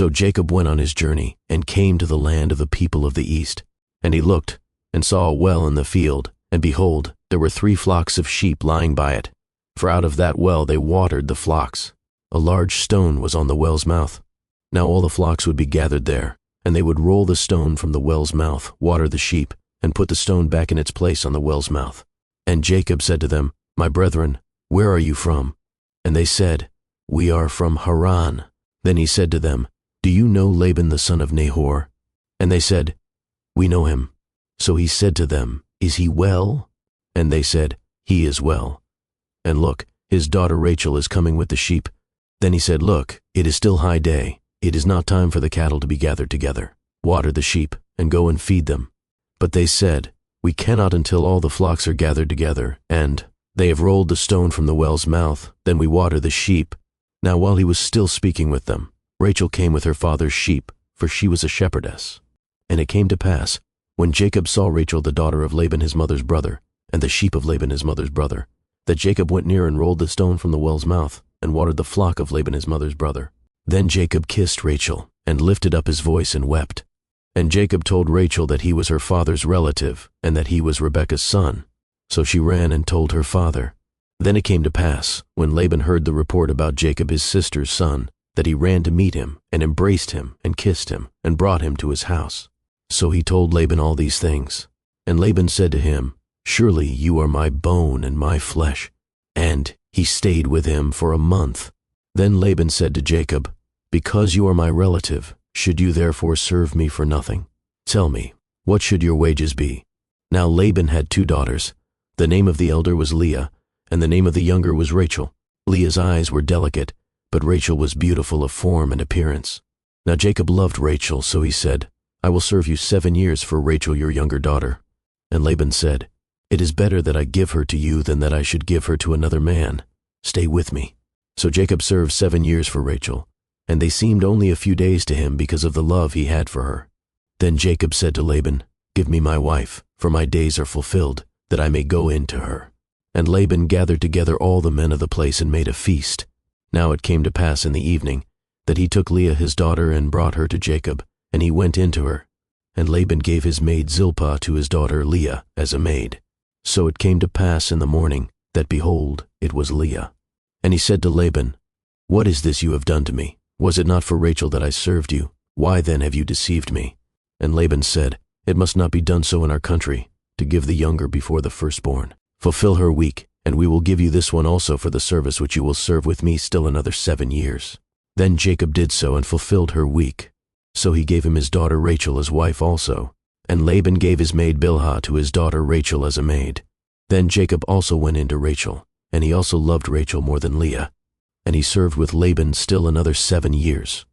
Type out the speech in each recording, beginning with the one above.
So Jacob went on his journey and came to the land of the people of the east. And he looked and saw a well in the field, and behold, there were 3 flocks of sheep lying by it. For out of that well they watered the flocks. A large stone was on the well's mouth. Now all the flocks would be gathered there, and they would roll the stone from the well's mouth, water the sheep, and put the stone back in its place on the well's mouth. And Jacob said to them, My brethren, where are you from? And they said, We are from Haran. Then he said to them, Do you know Laban the son of Nahor? And they said, We know him. So he said to them, Is he well? And they said, He is well. And look, his daughter Rachel is coming with the sheep. Then he said, Look, it is still high day. It is not time for the cattle to be gathered together. Water the sheep, and go and feed them. But they said, We cannot until all the flocks are gathered together, and they have rolled the stone from the well's mouth, then we water the sheep. Now while he was still speaking with them, Rachel came with her father's sheep, for she was a shepherdess. And it came to pass, when Jacob saw Rachel the daughter of Laban his mother's brother, and the sheep of Laban his mother's brother, that Jacob went near and rolled the stone from the well's mouth, and watered the flock of Laban his mother's brother. Then Jacob kissed Rachel, and lifted up his voice and wept. And Jacob told Rachel that he was her father's relative, and that he was Rebekah's son. So she ran and told her father. Then it came to pass, when Laban heard the report about Jacob his sister's son, that he ran to meet him, and embraced him, and kissed him, and brought him to his house. So he told Laban all these things. And Laban said to him, Surely you are my bone and my flesh. And he stayed with him for a month. Then Laban said to Jacob, Because you are my relative, should you therefore serve me for nothing? Tell me, what should your wages be? Now Laban had 2 daughters. The name of the elder was Leah, and the name of the younger was Rachel. Leah's eyes were delicate, but Rachel was beautiful of form and appearance. Now Jacob loved Rachel, so he said, I will serve you 7 years for Rachel your younger daughter. And Laban said, It is better that I give her to you than that I should give her to another man. Stay with me. So Jacob served 7 years for Rachel, and they seemed only a few days to him because of the love he had for her. Then Jacob said to Laban, Give me my wife, for my days are fulfilled, that I may go in to her. And Laban gathered together all the men of the place and made a feast. Now it came to pass in the evening that he took Leah his daughter and brought her to Jacob, and he went in to her. And Laban gave his maid Zilpah to his daughter Leah as a maid. So it came to pass in the morning that, behold, it was Leah. And he said to Laban, What is this you have done to me? Was it not for Rachel that I served you? Why then have you deceived me? And Laban said, It must not be done so in our country, to give the younger before the firstborn. Fulfill her week, and we will give you this one also for the service which you will serve with me still another 7 years. Then Jacob did so and fulfilled her week. So he gave him his daughter Rachel as wife also. And Laban gave his maid Bilhah to his daughter Rachel as a maid. Then Jacob also went in to Rachel, and he also loved Rachel more than Leah. And he served with Laban still another 7 years.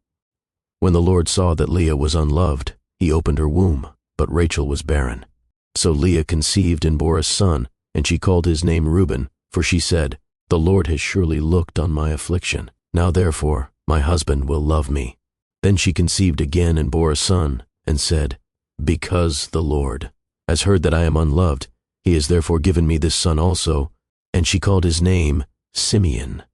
When the Lord saw that Leah was unloved, he opened her womb, but Rachel was barren. So Leah conceived and bore a son, and she called his name Reuben, for she said, The Lord has surely looked on my affliction. Now therefore my husband will love me. Then she conceived again and bore a son, and said, Because the Lord has heard that I am unloved, he has therefore given me this son also. And she called his name Simeon.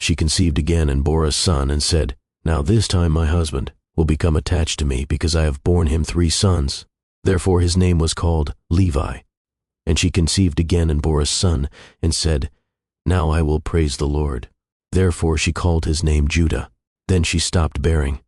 She conceived again and bore a son, and said, Now this time my husband will become attached to me, because I have borne him 3 sons. Therefore his name was called Levi. And she conceived again and bore a son, and said, Now I will praise the Lord. Therefore she called his name Judah. Then she stopped bearing.